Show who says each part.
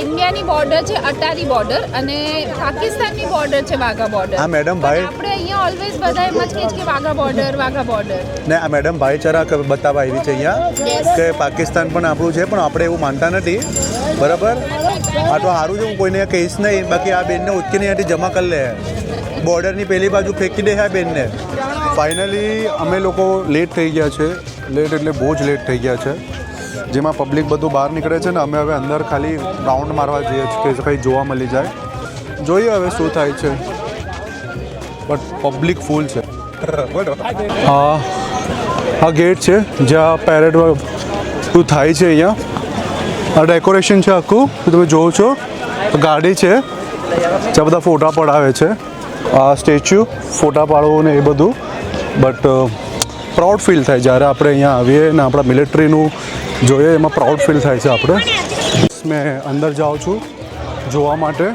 Speaker 1: ઇન્ડિયાની બોર્ડર છે અટારી બોર્ડર અને પાકિસ્તાનની બોર્ડર છે વાઘા બોર્ડર.
Speaker 2: હા મેડમ ભાઈ,
Speaker 1: આપણે અહીંયા ઓલવેઝ બધા એમ જ કહે છે કે વાઘા બોર્ડર.
Speaker 2: ને આ મેડમ ભાઈચારા બતાવવા આવી છે અહીંયા કે પાકિસ્તાન પણ આપણું છે, પણ આપણે એવું માનતા નથી. બરાબર, આ તો સારું છે, હું કોઈને કહીશ નહીં. બાકી આ બેનને ઉચકીને અહીંયાથી જમા કરી લે, બોર્ડરની પેલી બાજુ ફેંકી દે આ બેનને. ફાઇનલી અમે લોકો લેટ થઈ ગયા છે. લેટ એટલે બહુ જ લેટ થઈ ગયા છે, જેમાં પબ્લિક બધું બહાર નીકળે છે ને અમે હવે અંદર ખાલી રાઉન્ડ મારવા જઈએ છીએ કે કંઈ જોવા મળી જાય. જોઈએ હવે શું થાય છે, બટ પબ્લિક ફૂલ છે. આ ગેટ છે જ્યાં પેરેડ શું થાય છે. અહીંયા આ ડેકોરેશન છે આખું, તમે જોવો છો. ગાડી છે જ્યાં બધા ફોટા પડાવે છે. આ સ્ટેચ્યુ ફોટા પાડવું ને એ બધું. બટ પ્રાઉડ ફીલ થાય જ્યારે આપણે અહીંયા આવીએ ને આપણા મિલિટરીનું જોઈએ, એમાં પ્રાઉડ ફીલ થાય છે આપણે. મેં અંદર જાઉં છું જોવા માટે.